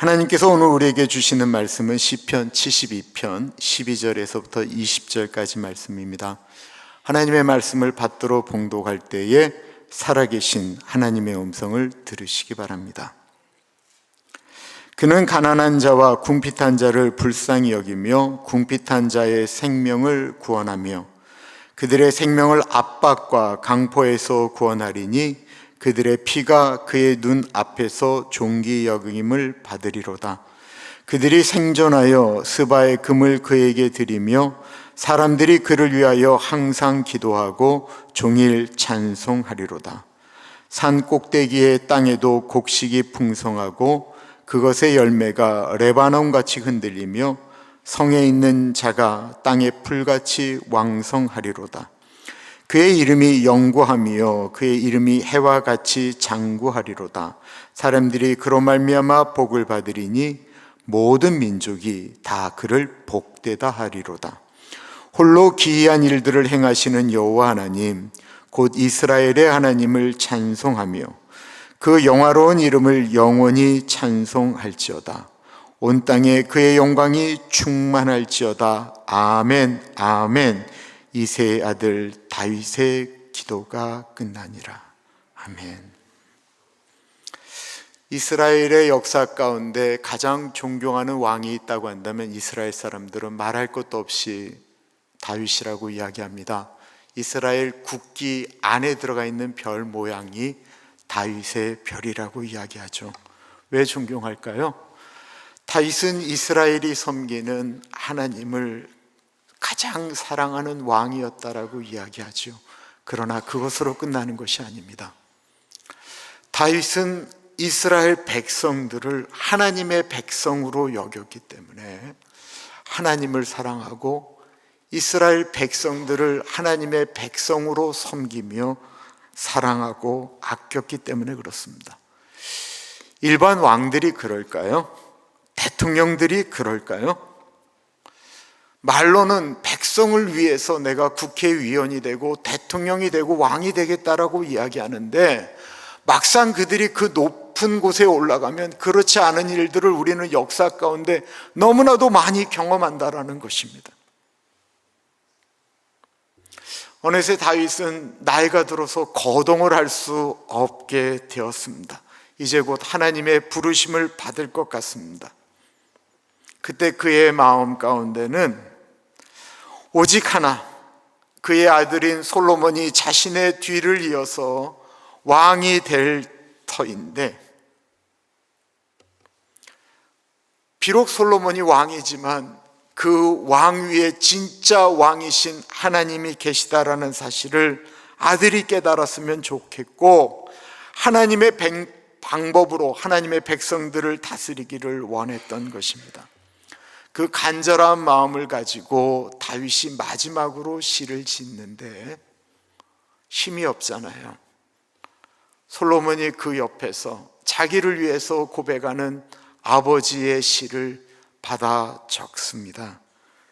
하나님께서 오늘 우리에게 주시는 말씀은 시편 72편 12절에서부터 20절까지 말씀입니다. 하나님의 말씀을 받들어 봉독할 때에 살아계신 하나님의 음성을 들으시기 바랍니다. 그는 가난한 자와 궁핍한 자를 불쌍히 여기며 궁핍한 자의 생명을 구원하며 그들의 생명을 압박과 강포에서 구원하리니 그들의 피가 그의 눈 앞에서 존귀 여김을 받으리로다. 그들이 생존하여 스바의 금을 그에게 드리며 사람들이 그를 위하여 항상 기도하고 종일 찬송하리로다. 산 꼭대기의 땅에도 곡식이 풍성하고 그것의 열매가 레바논같이 흔들리며 성에 있는 자가 땅의 풀같이 왕성하리로다. 그의 이름이 영구하며 그의 이름이 해와 같이 장구하리로다. 사람들이 그로 말미암아 복을 받으리니 모든 민족이 다 그를 복되다 하리로다. 홀로 기이한 일들을 행하시는 여호와 하나님 곧 이스라엘의 하나님을 찬송하며 그 영화로운 이름을 영원히 찬송할지어다. 온 땅에 그의 영광이 충만할지어다. 아멘 아멘. 이새의 아들 다윗의 기도가 끝나니라. 아멘. 이스라엘의 역사 가운데 가장 존경하는 왕이 있다고 한다면 이스라엘 사람들은 말할 것도 없이 다윗이라고 이야기합니다. 이스라엘 국기 안에 들어가 있는 별 모양이 다윗의 별이라고 이야기하죠. 왜 존경할까요? 다윗은 이스라엘이 섬기는 하나님을 가장 사랑하는 왕이었다라고 이야기하죠. 그러나 그것으로 끝나는 것이 아닙니다. 다윗은 이스라엘 백성들을 하나님의 백성으로 여겼기 때문에 하나님을 사랑하고 이스라엘 백성들을 하나님의 백성으로 섬기며 사랑하고 아꼈기 때문에 그렇습니다. 일반 왕들이 그럴까요? 대통령들이 그럴까요? 말로는 백성을 위해서 내가 국회의원이 되고 대통령이 되고 왕이 되겠다라고 이야기하는데 막상 그들이 그 높은 곳에 올라가면 그렇지 않은 일들을 우리는 역사 가운데 너무나도 많이 경험한다라는 것입니다. 어느새 다윗은 나이가 들어서 거동을 할 수 없게 되었습니다. 이제 곧 하나님의 부르심을 받을 것 같습니다. 그때 그의 마음 가운데는 오직 하나, 그의 아들인 솔로몬이 자신의 뒤를 이어서 왕이 될 터인데, 비록 솔로몬이 왕이지만 그 왕 위에 진짜 왕이신 하나님이 계시다라는 사실을 아들이 깨달았으면 좋겠고, 하나님의 방법으로 하나님의 백성들을 다스리기를 원했던 것입니다. 그 간절한 마음을 가지고 다윗이 마지막으로 시를 짓는데 힘이 없잖아요. 솔로몬이 그 옆에서 자기를 위해서 고백하는 아버지의 시를 받아 적습니다.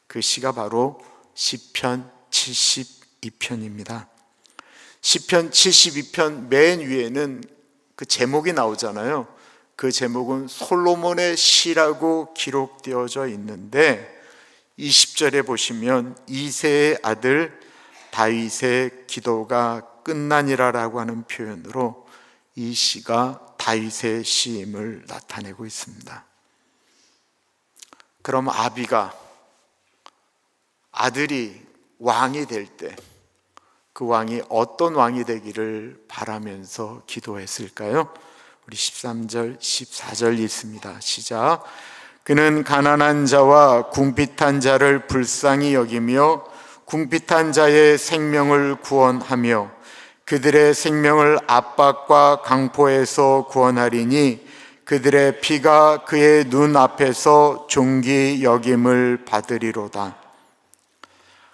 그 시가 바로 시편 72편입니다. 시편 72편 맨 위에는 그 제목이 나오잖아요. 그 제목은 솔로몬의 시라고 기록되어져 있는데 20절에 보시면 이새의 아들 다윗의 기도가 끝나니라라고 하는 표현으로 이 시가 다윗의 시임을 나타내고 있습니다. 그럼 아들이 왕이 될 때 그 왕이 어떤 왕이 되기를 바라면서 기도했을까요? 우리 13절, 14절 읽습니다. 시작. 그는 가난한 자와 궁핍한 자를 불쌍히 여기며 궁핍한 자의 생명을 구원하며 그들의 생명을 압박과 강포에서 구원하리니 그들의 피가 그의 눈 앞에서 존귀 여김을 받으리로다.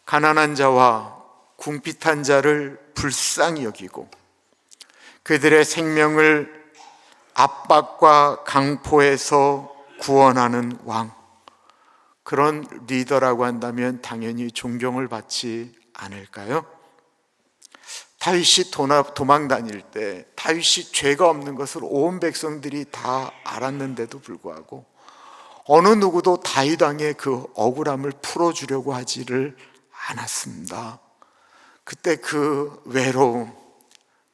가난한 자와 궁핍한 자를 불쌍히 여기고 그들의 생명을 압박과 강포에서 구원하는 왕, 그런 리더라고 한다면 당연히 존경을 받지 않을까요? 다윗이 도망 다닐 때 다윗이 죄가 없는 것을 온 백성들이 다 알았는데도 불구하고 어느 누구도 다윗 왕의 그 억울함을 풀어주려고 하지를 않았습니다. 그때 그 외로움,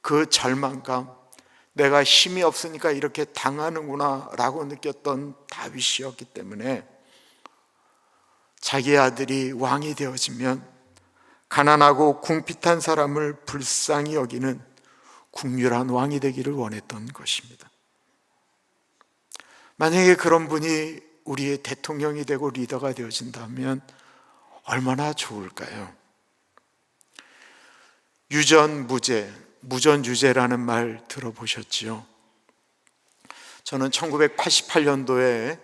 그 절망감, 내가 힘이 없으니까 이렇게 당하는구나 라고 느꼈던 다윗이었기 때문에 자기 아들이 왕이 되어지면 가난하고 궁핍한 사람을 불쌍히 여기는 국률한 왕이 되기를 원했던 것입니다. 만약에 그런 분이 우리의 대통령이 되고 리더가 되어진다면 얼마나 좋을까요? 유전무죄, 무전유죄라는 말 들어보셨지요? 저는 1988년도에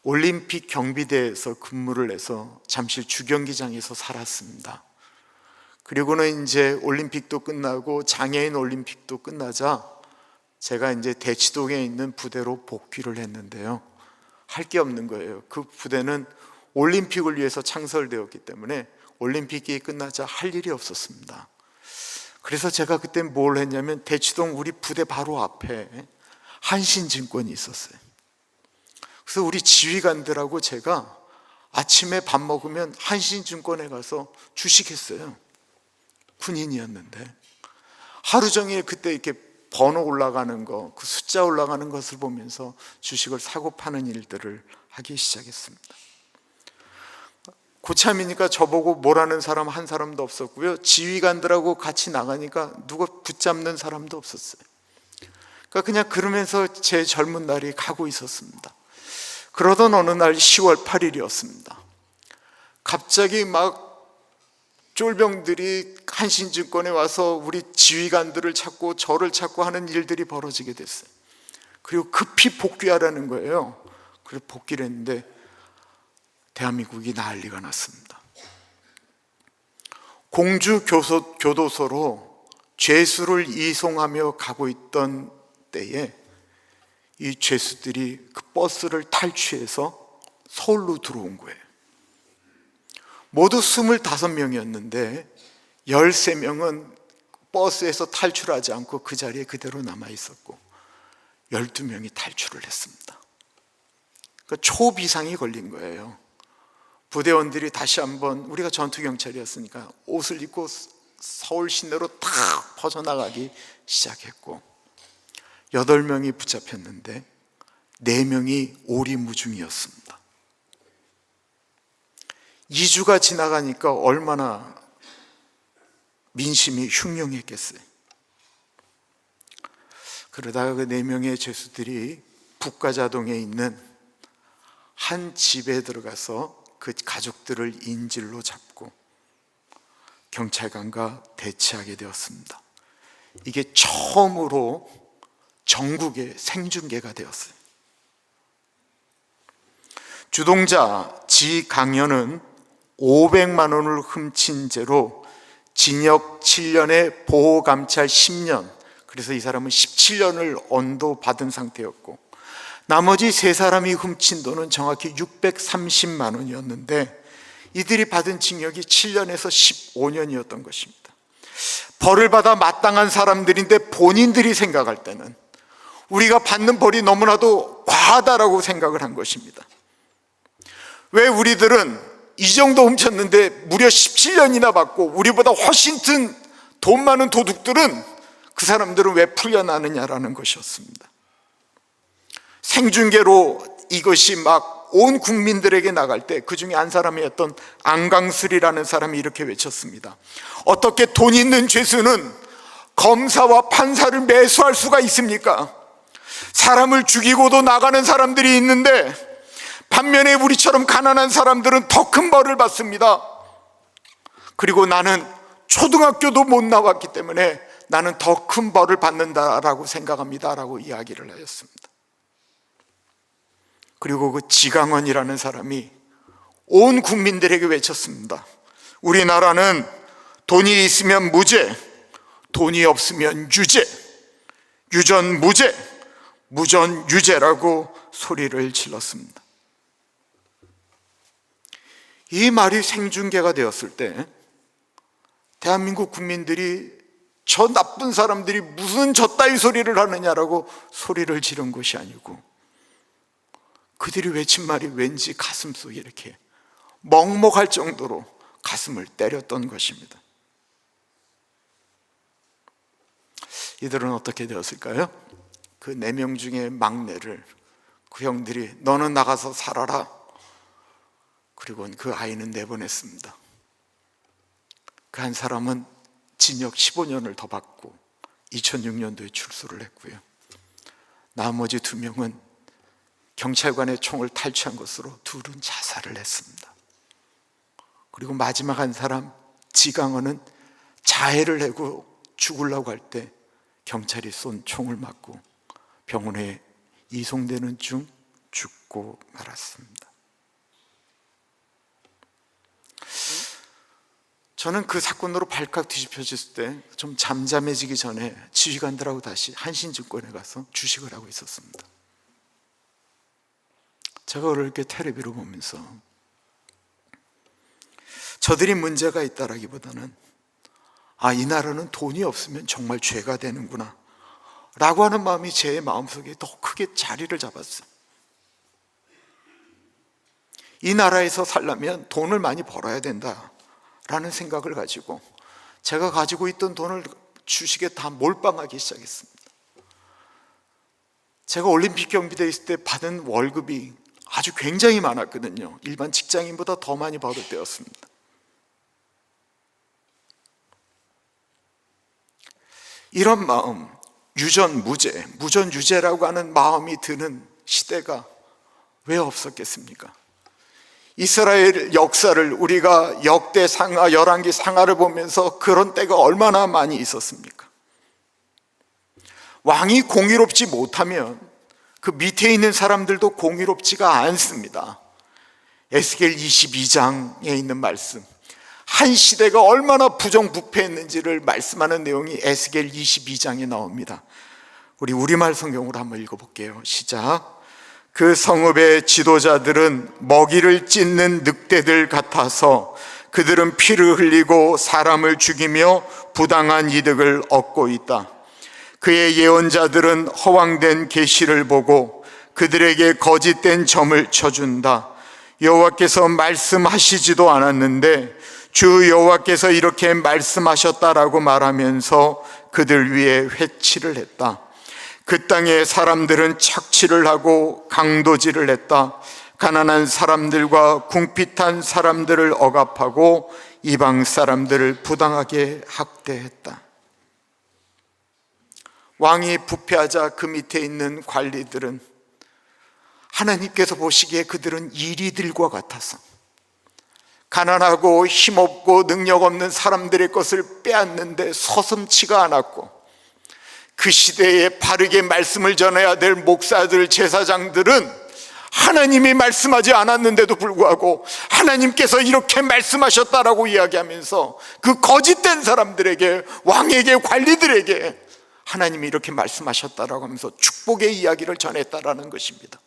올림픽 경비대에서 근무를 해서 잠실 주경기장에서 살았습니다. 그리고는 이제 올림픽도 끝나고 장애인 올림픽도 끝나자 제가 이제 대치동에 있는 부대로 복귀를 했는데요. 할 게 없는 거예요. 그 부대는 올림픽을 위해서 창설되었기 때문에 올림픽이 끝나자 할 일이 없었습니다. 그래서 제가 그때 뭘 했냐면 대치동 우리 부대 바로 앞에 한신증권이 있었어요. 그래서 우리 지휘관들하고 제가 아침에 밥 먹으면 한신증권에 가서 주식했어요. 군인이었는데 하루 종일 그때 이렇게 번호 올라가는 거, 그 숫자 올라가는 것을 보면서 주식을 사고 파는 일들을 하기 시작했습니다. 고참이니까 저보고 뭐라는 사람 한 사람도 없었고요. 지휘관들하고 같이 나가니까 누가 붙잡는 사람도 없었어요. 그러니까 그냥 그러면서 제 젊은 날이 가고 있었습니다. 그러던 어느 날 10월 8일이었습니다. 갑자기 막 쫄병들이 한신증권에 와서 우리 지휘관들을 찾고 저를 찾고 하는 일들이 벌어지게 됐어요. 그리고 급히 복귀하라는 거예요. 그래서 복귀를 했는데 대한민국이 난리가 났습니다. 공주교도소로 죄수를 이송하며 가고 있던 때에 이 죄수들이 그 버스를 탈취해서 서울로 들어온 거예요. 모두 25명이었는데 13명은 버스에서 탈출하지 않고 그 자리에 그대로 남아 있었고 12명이 탈출을 했습니다. 그러니까 초비상이 걸린 거예요. 부대원들이 다시 한번, 우리가 전투경찰이었으니까 옷을 입고 서울 시내로 다 퍼져나가기 시작했고 8명이 붙잡혔는데 4명이 오리무중이었습니다. 2주가 지나가니까 얼마나 민심이 흉흉했겠어요. 그러다가 그 4명의 죄수들이 북가자동에 있는 한 집에 들어가서 그 가족들을 인질로 잡고 경찰관과 대치하게 되었습니다. 이게 처음으로 전국에 생중계가 되었어요. 주동자 지강현은 500만 원을 훔친 죄로 징역 7년에 보호감찰 10년, 그래서 이 사람은 17년을 언도받은 상태였고 나머지 3사람이 훔친 돈은 정확히 630만 원이었는데 이들이 받은 징역이 7년에서 15년이었던 것입니다. 벌을 받아 마땅한 사람들인데 본인들이 생각할 때는 우리가 받는 벌이 너무나도 과하다라고 생각을 한 것입니다. 왜 우리들은 이 정도 훔쳤는데 무려 17년이나 받고 우리보다 훨씬 돈 많은 도둑들은 그 사람들은 왜 풀려나느냐라는 것이었습니다. 생중계로 이것이 막 온 국민들에게 나갈 때 그 중에 한 사람이었던 안강슬이라는 사람이 이렇게 외쳤습니다. 어떻게 돈 있는 죄수는 검사와 판사를 매수할 수가 있습니까? 사람을 죽이고도 나가는 사람들이 있는데 반면에 우리처럼 가난한 사람들은 더 큰 벌을 받습니다. 그리고 나는 초등학교도 못 나왔기 때문에 나는 더 큰 벌을 받는다라고 생각합니다 라고 이야기를 하였습니다. 그리고 그 지강원이라는 사람이 온 국민들에게 외쳤습니다. 우리나라는 돈이 있으면 무죄, 돈이 없으면 유죄, 유전무죄, 무전유죄라고 소리를 질렀습니다. 이 말이 생중계가 되었을 때 대한민국 국민들이 저 나쁜 사람들이 무슨 저따위 소리를 하느냐라고 소리를 지른 것이 아니고, 그들이 외친 말이 왠지 가슴속에 이렇게 먹먹할 정도로 가슴을 때렸던 것입니다. 이들은 어떻게 되었을까요? 그 4명 중에 막내를 그 형들이 너는 나가서 살아라, 그리고 그 아이는 내보냈습니다. 그 한 사람은 징역 15년을 더 받고 2006년도에 출소를 했고요. 나머지 2명은 경찰관의 총을 탈취한 것으로 둘은 자살을 했습니다. 그리고 마지막 한 사람 지강원은 자해를 하고 죽으려고 할 때 경찰이 쏜 총을 맞고 병원에 이송되는 중 죽고 말았습니다. 저는 그 사건으로 발칵 뒤집혀졌을 때 좀 잠잠해지기 전에 지휘관들하고 다시 한신증권에 가서 주식을 하고 있었습니다. 제가 그렇게 텔레비로 보면서 저들이 문제가 있다라기보다는 이 나라는 돈이 없으면 정말 죄가 되는구나 라고 하는 마음이 제 마음속에 더 크게 자리를 잡았어요. 이 나라에서 살려면 돈을 많이 벌어야 된다라는 생각을 가지고 제가 가지고 있던 돈을 주식에 다 몰빵하기 시작했습니다. 제가 올림픽 경비대에 있을 때 받은 월급이 아주 굉장히 많았거든요. 일반 직장인보다 더 많이 받을 때였습니다. 이런 마음, 유전무죄, 무전유죄라고 하는 마음이 드는 시대가 왜 없었겠습니까? 이스라엘 역사를 우리가 역대상하, 열왕기 상하를 보면서 그런 때가 얼마나 많이 있었습니까? 왕이 공의롭지 못하면 그 밑에 있는 사람들도 공의롭지가 않습니다. 에스겔 22장에 있는 말씀, 한 시대가 얼마나 부정부패했는지를 말씀하는 내용이 에스겔 22장에 나옵니다. 우리 우리말 성경으로 한번 읽어볼게요. 시작. 그 성읍의 지도자들은 먹이를 찢는 늑대들 같아서 그들은 피를 흘리고 사람을 죽이며 부당한 이득을 얻고 있다. 그의 예언자들은 허황된 계시를 보고 그들에게 거짓된 점을 쳐준다. 여호와께서 말씀하시지도 않았는데 주 여호와께서 이렇게 말씀하셨다라고 말하면서 그들 위에 회치를 했다. 그 땅의 사람들은 착취를 하고 강도질을 했다. 가난한 사람들과 궁핍한 사람들을 억압하고 이방 사람들을 부당하게 학대했다. 왕이 부패하자 그 밑에 있는 관리들은 하나님께서 보시기에 그들은 이리들과 같아서 가난하고 힘없고 능력 없는 사람들의 것을 빼앗는데 서슴치가 않았고, 그 시대에 바르게 말씀을 전해야 될 목사들, 제사장들은 하나님이 말씀하지 않았는데도 불구하고 하나님께서 이렇게 말씀하셨다라고 이야기하면서 그 거짓된 사람들에게, 왕에게, 관리들에게 하나님이 이렇게 말씀하셨다라고 하면서 축복의 이야기를 전했다라는 것입니다.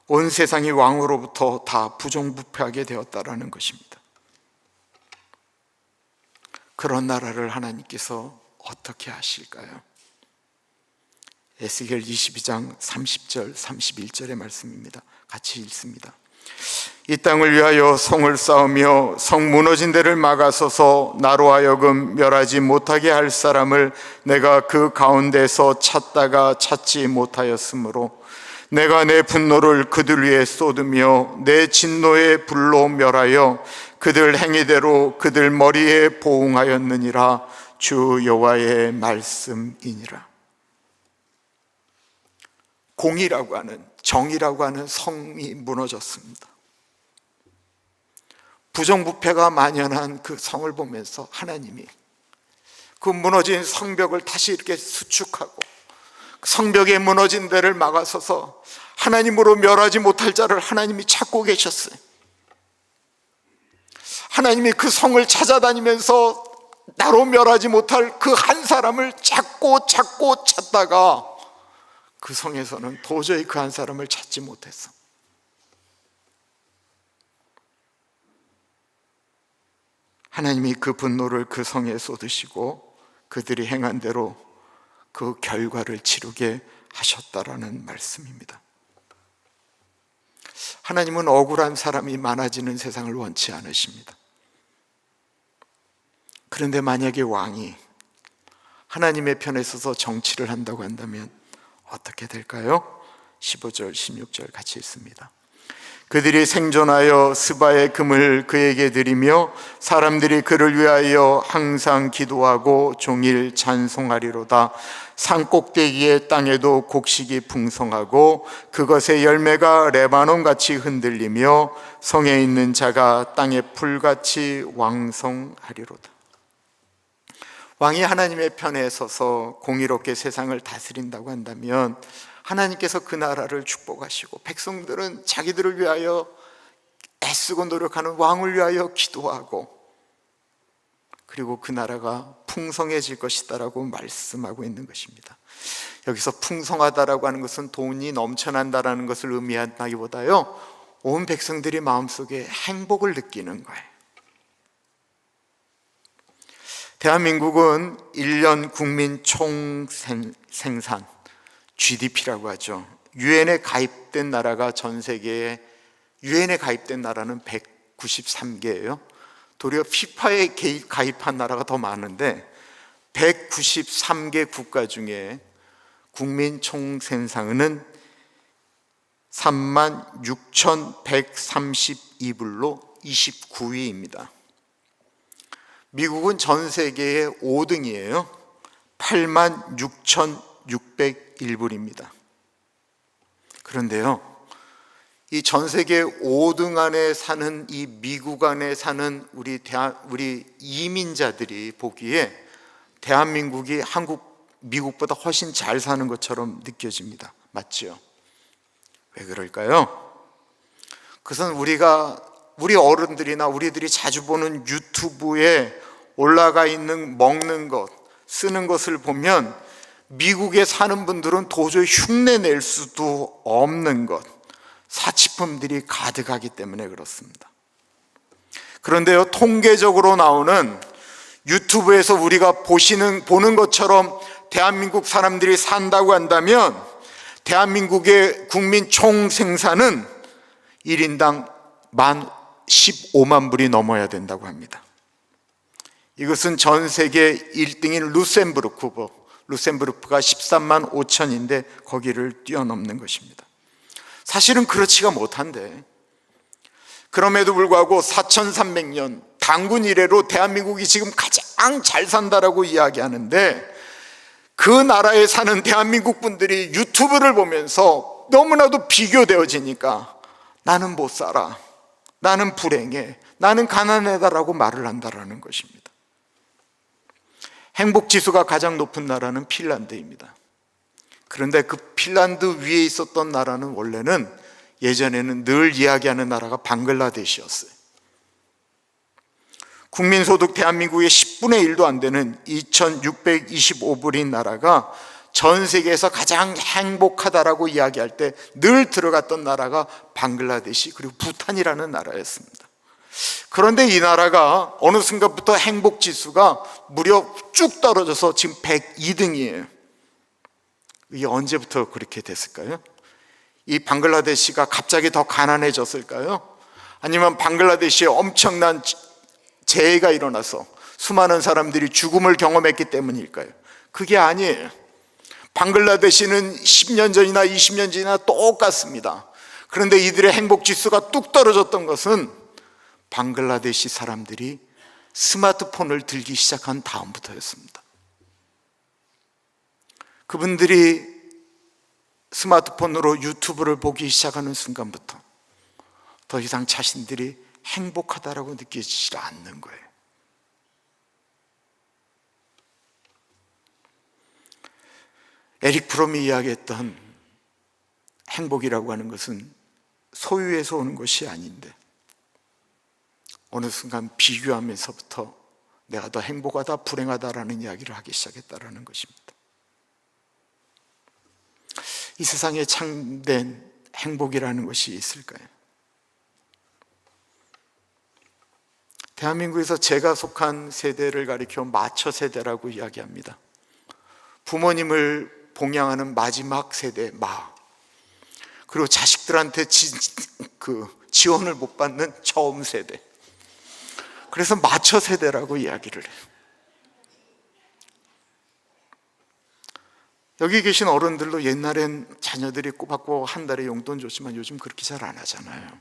온 세상이 왕으로부터 다 부정부패하게 되었다라는 것입니다. 그런 나라를 하나님께서 어떻게 하실까요? 에스겔 22장 30절 31절의 말씀입니다. 같이 읽습니다. 이 땅을 위하여 성을 쌓으며 성 무너진 데를 막아서서 나로 하여금 멸하지 못하게 할 사람을 내가 그 가운데서 찾다가 찾지 못하였으므로 내가 내 분노를 그들 위에 쏟으며 내 진노의 불로 멸하여 그들 행위대로 그들 머리에 보응하였느니라. 주 여호와의 말씀이니라. 공의라고 하는, 정의라고 하는 성이 무너졌습니다. 부정부패가 만연한 그 성을 보면서 하나님이 그 무너진 성벽을 다시 이렇게 수축하고 성벽에 무너진 데를 막아서서 하나님으로 멸하지 못할 자를 하나님이 찾고 계셨어요. 하나님이 그 성을 찾아다니면서 나로 멸하지 못할 그 한 사람을 찾고 찾다가 그 성에서는 도저히 그 한 사람을 찾지 못했어. 하나님이 그 분노를 그 성에 쏟으시고 그들이 행한 대로 그 결과를 치르게 하셨다라는 말씀입니다. 하나님은 억울한 사람이 많아지는 세상을 원치 않으십니다. 그런데 만약에 왕이 하나님의 편에 서서 정치를 한다고 한다면 어떻게 될까요? 15절, 16절 같이 읽습니다. 그들이 생존하여 스바의 금을 그에게 드리며 사람들이 그를 위하여 항상 기도하고 종일 찬송하리로다. 산꼭대기의 땅에도 곡식이 풍성하고 그것의 열매가 레바논같이 흔들리며 성에 있는 자가 땅의 풀같이 왕성하리로다. 왕이 하나님의 편에 서서 공의롭게 세상을 다스린다고 한다면 하나님께서 그 나라를 축복하시고 백성들은 자기들을 위하여 애쓰고 노력하는 왕을 위하여 기도하고 그리고 그 나라가 풍성해질 것이다라고 말씀하고 있는 것입니다. 여기서 풍성하다라고 하는 것은 돈이 넘쳐난다라는 것을 의미한다기보다요, 온 백성들이 마음속에 행복을 느끼는 거예요. 대한민국은 1년 국민 총생산 GDP라고 하죠. 유엔에 가입된 나라가 전 세계에 유엔에 가입된 나라는 193개예요. 도리어 피파에 가입한 나라가 더 많은데 193개 국가 중에 국민 총생산은 36,132불로 29위입니다. 미국은 전 세계의 5등이에요. 86,601불입니다. 그런데요, 이 전 세계 5등 안에 사는 이 미국 안에 사는 우리 이민자들이 보기에 대한민국이 미국보다 훨씬 잘 사는 것처럼 느껴집니다. 맞죠? 왜 그럴까요? 그것은 우리 어른들이나 우리들이 자주 보는 유튜브에 올라가 있는 먹는 것, 쓰는 것을 보면 미국에 사는 분들은 도저히 흉내 낼 수도 없는 것, 사치품들이 가득하기 때문에 그렇습니다. 그런데요, 통계적으로 나오는 유튜브에서 우리가 보는 것처럼 대한민국 사람들이 산다고 한다면 대한민국의 국민 총생산은 1인당 15만 불이 넘어야 된다고 합니다. 이것은 전 세계 1등인 루셈부르크가 13만 5천인데 거기를 뛰어넘는 것입니다. 사실은 그렇지가 못한데, 그럼에도 불구하고 4300년 단군 이래로 대한민국이 지금 가장 잘 산다라고 이야기하는데, 그 나라에 사는 대한민국 분들이 유튜브를 보면서 너무나도 비교되어지니까 나는 못 살아, 나는 불행해, 나는 가난하다라고 말을 한다라는 것입니다. 행복지수가 가장 높은 나라는 핀란드입니다. 그런데 그 핀란드 위에 있었던 나라는 원래는 예전에는 늘 이야기하는 나라가 방글라데시였어요. 국민소득 대한민국의 10분의 1도 안 되는 2,625불인 나라가 전 세계에서 가장 행복하다라고 이야기할 때 늘 들어갔던 나라가 방글라데시 그리고 부탄이라는 나라였습니다. 그런데 이 나라가 어느 순간부터 행복지수가 무려 쭉 떨어져서 지금 102등이에요. 이게 언제부터 그렇게 됐을까요? 이 방글라데시가 갑자기 더 가난해졌을까요? 아니면 방글라데시에 엄청난 재해가 일어나서 수많은 사람들이 죽음을 경험했기 때문일까요? 그게 아니에요. 방글라데시는 10년 전이나 20년 전이나 똑같습니다. 그런데 이들의 행복지수가 뚝 떨어졌던 것은 방글라데시 사람들이 스마트폰을 들기 시작한 다음부터였습니다. 그분들이 스마트폰으로 유튜브를 보기 시작하는 순간부터 더 이상 자신들이 행복하다라고 느끼지 않는 거예요. 에릭 프롬이 이야기했던 행복이라고 하는 것은 소유에서 오는 것이 아닌데 어느 순간 비교하면서부터 내가 더 행복하다, 불행하다라는 이야기를 하기 시작했다라는 것입니다. 이 세상에 참된 행복이라는 것이 있을까요? 대한민국에서 제가 속한 세대를 가리켜 마처 세대라고 이야기합니다. 부모님을 봉양하는 마지막 세대 마, 그리고 자식들한테 지원을 못 받는 처음 세대, 그래서 마처 세대라고 이야기를 해요. 여기 계신 어른들도 옛날엔 자녀들이 꼬박꼬박 한 달에 용돈 줬지만 요즘 그렇게 잘 안 하잖아요.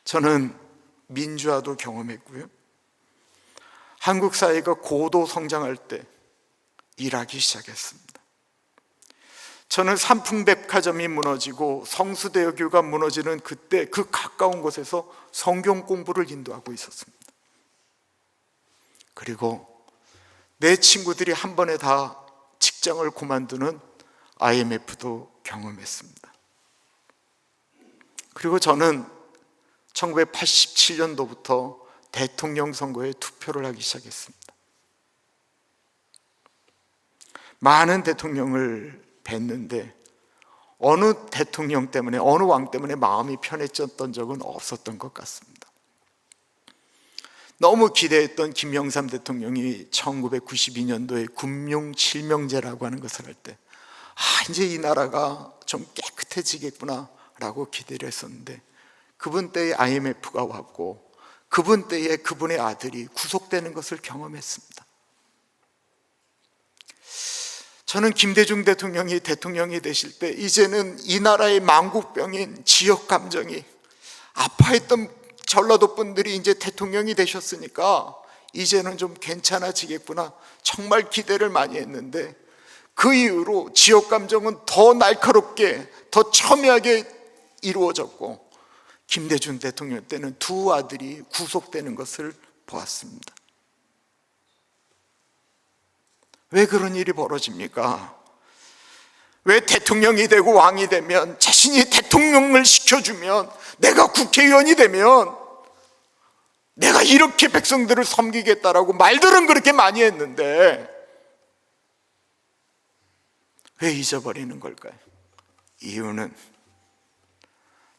저는 민주화도 경험했고요, 한국 사회가 고도 성장할 때 일하기 시작했습니다. 저는 삼풍백화점이 무너지고 성수대교가 무너지는 그때 그 가까운 곳에서 성경 공부를 인도하고 있었습니다. 그리고 내 친구들이 한 번에 다 직장을 그만두는 IMF도 경험했습니다. 그리고 저는 1987년도부터 대통령 선거에 투표를 하기 시작했습니다. 많은 대통령을 뵀는데 어느 대통령 때문에, 어느 왕 때문에 마음이 편해졌던 적은 없었던 것 같습니다. 너무 기대했던 김영삼 대통령이 1992년도에 금융실명제라고 하는 것을 할 때 이제 이 나라가 좀 깨끗해지겠구나 라고 기대를 했었는데, 그분 때에 IMF가 왔고 그분 때에 그분의 아들이 구속되는 것을 경험했습니다. 저는 김대중 대통령이 대통령이 되실 때 이제는 이 나라의 만국병인 지역 감정이, 아파했던 전라도 분들이 이제 대통령이 되셨으니까 이제는 좀 괜찮아지겠구나, 정말 기대를 많이 했는데, 그 이후로 지역 감정은 더 날카롭게, 더 첨예하게 이루어졌고, 김대중 대통령 때는 두 아들이 구속되는 것을 보았습니다. 왜 그런 일이 벌어집니까? 왜 대통령이 되고 왕이 되면, 자신이 대통령을 시켜주면, 내가 국회의원이 되면 내가 이렇게 백성들을 섬기겠다라고 말들은 그렇게 많이 했는데 왜 잊어버리는 걸까요? 이유는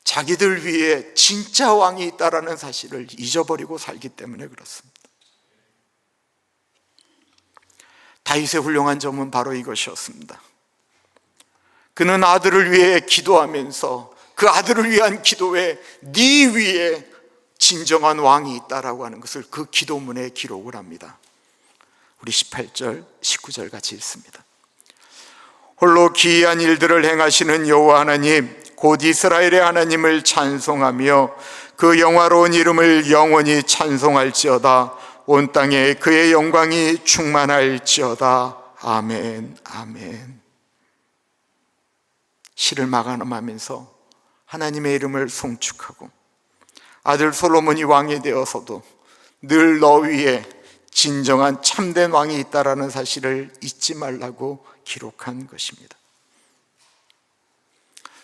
자기들 위에 진짜 왕이 있다라는 사실을 잊어버리고 살기 때문에 그렇습니다. 다윗의 훌륭한 점은 바로 이것이었습니다. 그는 아들을 위해 기도하면서 그 아들을 위한 기도에 네 위에 진정한 왕이 있다라고 하는 것을 그 기도문에 기록을 합니다. 우리 18절, 19절 같이 읽습니다. 홀로 기이한 일들을 행하시는 여호와 하나님, 곧 이스라엘의 하나님을 찬송하며 그 영화로운 이름을 영원히 찬송할지어다. 온 땅에 그의 영광이 충만할지어다. 아멘, 아멘. 시를 마감하면서 하나님의 이름을 송축하고 아들 솔로몬이 왕이 되어서도 늘 너 위에 진정한 참된 왕이 있다라는 사실을 잊지 말라고 기록한 것입니다.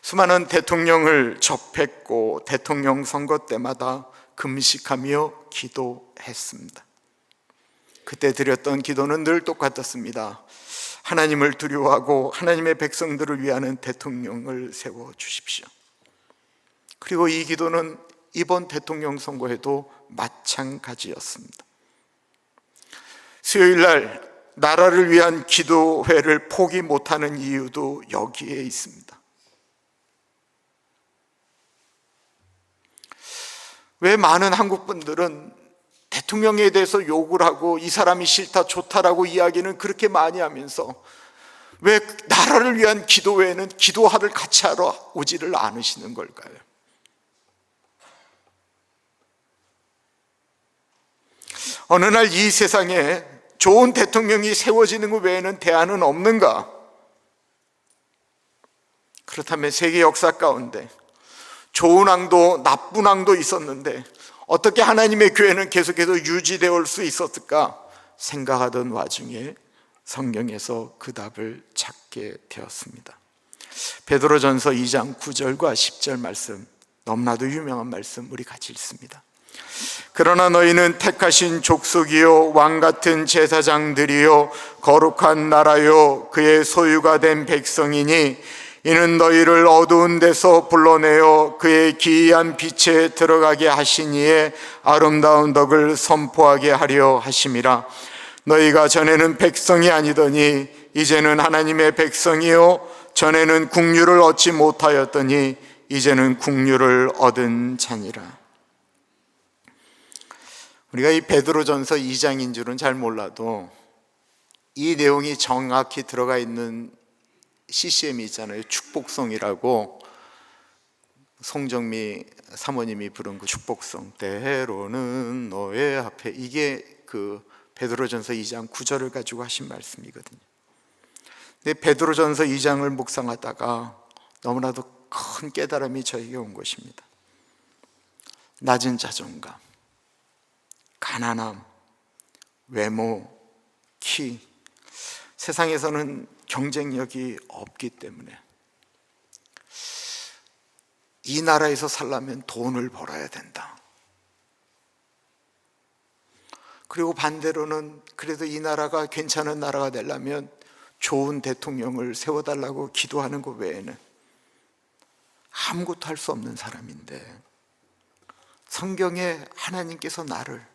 수많은 대통령을 접했고 대통령 선거 때마다 금식하며 기도했습니다. 그때 드렸던 기도는 늘 똑같았습니다. 하나님을 두려워하고 하나님의 백성들을 위하는 대통령을 세워주십시오. 그리고 이 기도는 이번 대통령 선거에도 마찬가지였습니다. 수요일 날 나라를 위한 기도회를 포기 못하는 이유도 여기에 있습니다. 왜 많은 한국 분들은 대통령에 대해서 욕을 하고 이 사람이 싫다 좋다라고 이야기는 그렇게 많이 하면서 왜 나라를 위한 기도회에는 기도하를 같이 하러 오지를 않으시는 걸까요? 어느 날 이 세상에 좋은 대통령이 세워지는 것 외에는 대안은 없는가? 그렇다면 세계 역사 가운데 좋은 왕도 나쁜 왕도 있었는데 어떻게 하나님의 교회는 계속해서 유지되어 올 수 있었을까 생각하던 와중에 성경에서 그 답을 찾게 되었습니다. 베드로전서 2장 9절과 10절 말씀, 너무나도 유명한 말씀 우리 같이 읽습니다. 그러나 너희는 택하신 족속이요 왕같은 제사장들이요 거룩한 나라요 그의 소유가 된 백성이니 이는 너희를 어두운 데서 불러내어 그의 기이한 빛에 들어가게 하시니에 아름다운 덕을 선포하게 하려 하심이라. 너희가 전에는 백성이 아니더니 이제는 하나님의 백성이요 전에는 국류를 얻지 못하였더니 이제는 국류를 얻은 자니라. 우리가 이 베드로전서 2장인 줄은 잘 몰라도 이 내용이 정확히 들어가 있는 CCM이 있잖아요. 축복송이라고 송정미 사모님이 부른 그 축복송, 때로는 너의 앞에, 이게 그 베드로전서 2장 9절을 가지고 하신 말씀이거든요. 근데 베드로전서 2장을 묵상하다가 너무나도 큰 깨달음이 저에게 온 것입니다. 낮은 자존감, 가난함, 외모, 키, 세상에서는 경쟁력이 없기 때문에 이 나라에서 살려면 돈을 벌어야 된다. 그리고 반대로는 그래도 이 나라가 괜찮은 나라가 되려면 좋은 대통령을 세워달라고 기도하는 것 외에는 아무것도 할 수 없는 사람인데, 성경에 하나님께서 나를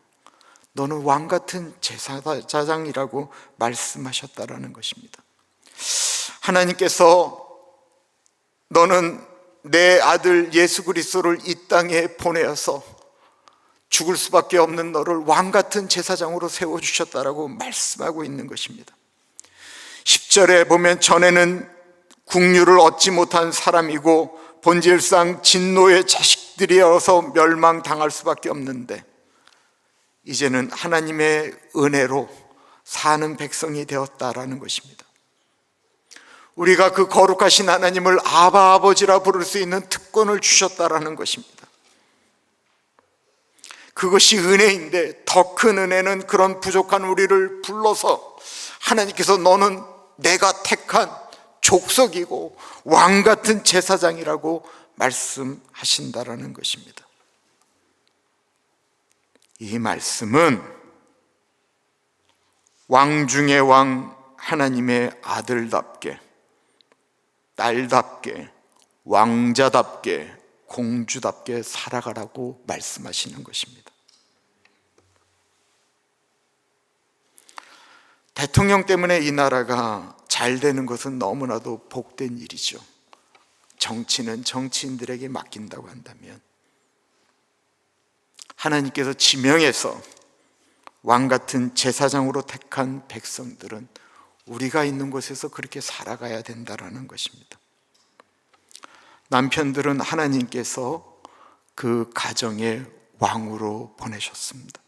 너는 왕 같은 제사장이라고 말씀하셨다라는 것입니다. 하나님께서 너는 내 아들 예수 그리스도를 이 땅에 보내어서 죽을 수밖에 없는 너를 왕 같은 제사장으로 세워주셨다라고 말씀하고 있는 것입니다. 10절에 보면 전에는 국류를 얻지 못한 사람이고 본질상 진노의 자식들이어서 멸망당할 수밖에 없는데 이제는 하나님의 은혜로 사는 백성이 되었다라는 것입니다. 우리가 그 거룩하신 하나님을 아바 아버지라 부를 수 있는 특권을 주셨다라는 것입니다. 그것이 은혜인데 더 큰 은혜는 그런 부족한 우리를 불러서 하나님께서 너는 내가 택한 족속이고 왕 같은 제사장이라고 말씀하신다라는 것입니다. 이 말씀은 왕 중의 왕 하나님의 아들답게, 딸답게, 왕자답게, 공주답게 살아가라고 말씀하시는 것입니다. 대통령 때문에 이 나라가 잘 되는 것은 너무나도 복된 일이죠. 정치는 정치인들에게 맡긴다고 한다면 하나님께서 지명해서 왕 같은 제사장으로 택한 백성들은 우리가 있는 곳에서 그렇게 살아가야 된다라는 것입니다. 남편들은 하나님께서 그 가정의 왕으로 보내셨습니다.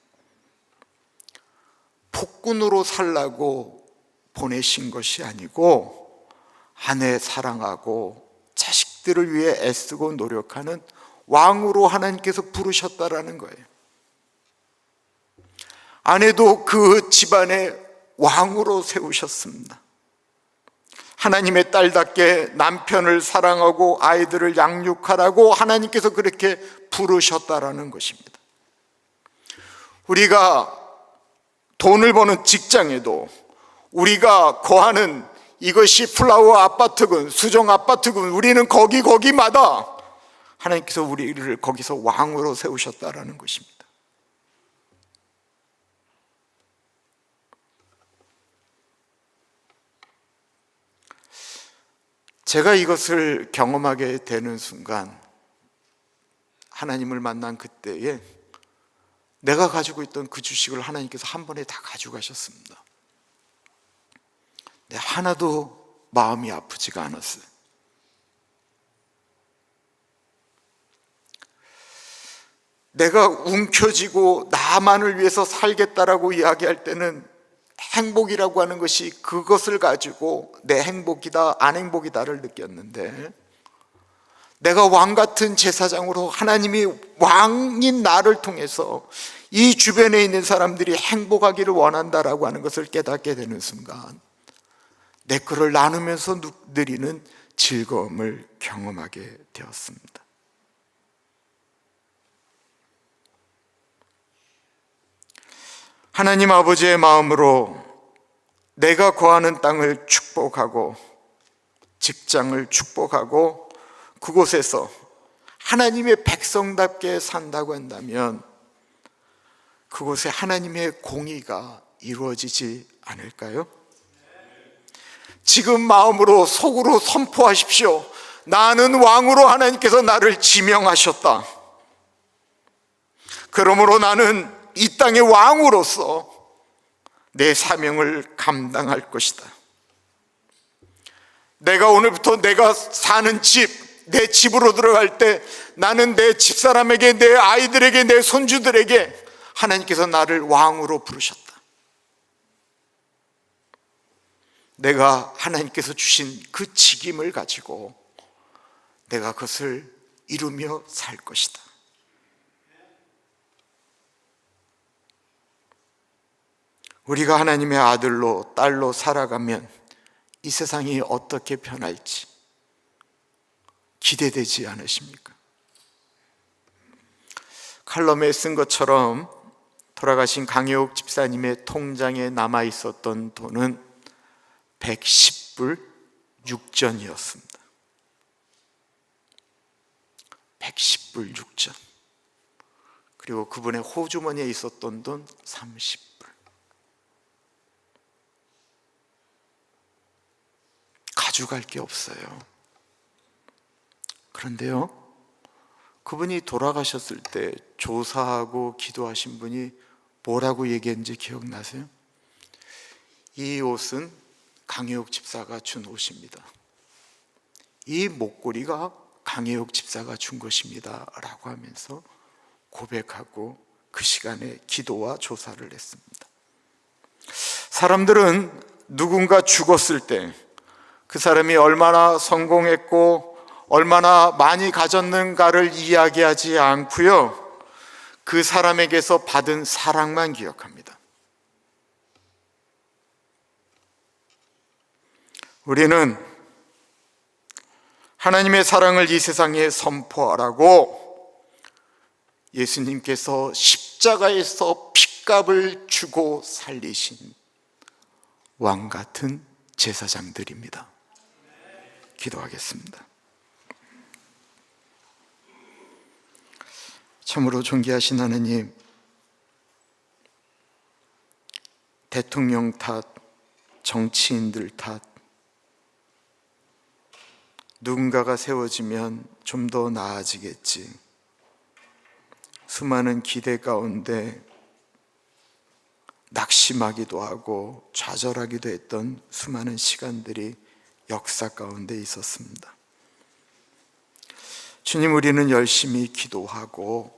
폭군으로 살라고 보내신 것이 아니고 아내 사랑하고 자식들을 위해 애쓰고 노력하는 왕으로 하나님께서 부르셨다라는 거예요. 아내도 그 집안의 왕으로 세우셨습니다. 하나님의 딸답게 남편을 사랑하고 아이들을 양육하라고 하나님께서 그렇게 부르셨다라는 것입니다. 우리가 돈을 버는 직장에도 우리가 거하는 이것이 플라워 아파트군, 수정 아파트군, 우리는 거기마다 하나님께서 우리를 거기서 왕으로 세우셨다라는 것입니다. 제가 이것을 경험하게 되는 순간, 하나님을 만난 그때에 내가 가지고 있던 그 주식을 하나님께서 한 번에 다 가져가셨습니다. 근데 하나도 마음이 아프지가 않았어요. 내가 움켜쥐고 나만을 위해서 살겠다라고 이야기할 때는 행복이라고 하는 것이 그것을 가지고 내 행복이다 안 행복이다를 느꼈는데, 내가 왕 같은 제사장으로 하나님이 왕인 나를 통해서 이 주변에 있는 사람들이 행복하기를 원한다라고 하는 것을 깨닫게 되는 순간 내 거를 나누면서 누리는 즐거움을 경험하게 되었습니다. 하나님 아버지의 마음으로 내가 거하는 땅을 축복하고 직장을 축복하고 그곳에서 하나님의 백성답게 산다고 한다면 그곳에 하나님의 공의가 이루어지지 않을까요? 지금 마음으로 속으로 선포하십시오. 나는 왕으로 하나님께서 나를 지명하셨다. 그러므로 나는 이 땅의 왕으로서 내 사명을 감당할 것이다. 내가 오늘부터 내가 사는 집, 내 집으로 들어갈 때 나는 내 집사람에게, 내 아이들에게, 내 손주들에게 하나님께서 나를 왕으로 부르셨다. 내가 하나님께서 주신 그 직임을 가지고 내가 그것을 이루며 살 것이다. 우리가 하나님의 아들로 딸로 살아가면 이 세상이 어떻게 변할지 기대되지 않으십니까? 칼럼에 쓴 것처럼 돌아가신 강혜옥 집사님의 통장에 남아 있었던 돈은 110불 6전이었습니다. 110불 6전. 그리고 그분의 호주머니에 있었던 돈 30불. 가져갈 게 없어요. 그런데요, 그분이 돌아가셨을 때 조사하고 기도하신 분이 뭐라고 얘기했는지 기억나세요? 이 옷은 강혜옥 집사가 준 옷입니다. 이 목걸이가 강혜옥 집사가 준 것입니다 라고 하면서 고백하고 그 시간에 기도와 조사를 했습니다. 사람들은 누군가 죽었을 때 그 사람이 얼마나 성공했고 얼마나 많이 가졌는가를 이야기하지 않고요, 그 사람에게서 받은 사랑만 기억합니다. 우리는 하나님의 사랑을 이 세상에 선포하라고 예수님께서 십자가에서 핏값을 주고 살리신 왕 같은 제사장들입니다. 기도하겠습니다. 참으로 존귀하신 하나님, 대통령 탓, 정치인들 탓, 누군가가 세워지면 좀 더 나아지겠지, 수많은 기대 가운데 낙심하기도 하고 좌절하기도 했던 수많은 시간들이 역사 가운데 있었습니다. 주님, 우리는 열심히 기도하고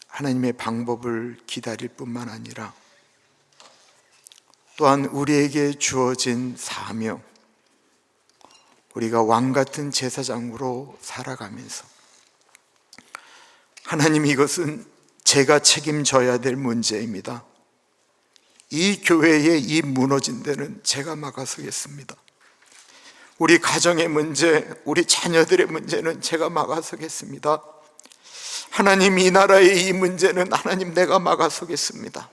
하나님의 방법을 기다릴 뿐만 아니라 또한 우리에게 주어진 사명, 우리가 왕 같은 제사장으로 살아가면서 하나님, 이것은 제가 책임져야 될 문제입니다. 이 교회의 이 무너진 데는 제가 막아서겠습니다. 우리 가정의 문제, 우리 자녀들의 문제는 제가 막아서겠습니다. 하나님, 이 나라의 이 문제는 하나님 내가 막아서겠습니다.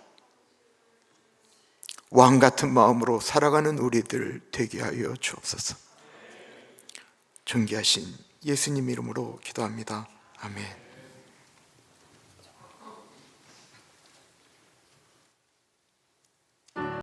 왕 같은 마음으로 살아가는 우리들 되게 하여 주옵소서. 존귀하신 예수님 이름으로 기도합니다. 아멘.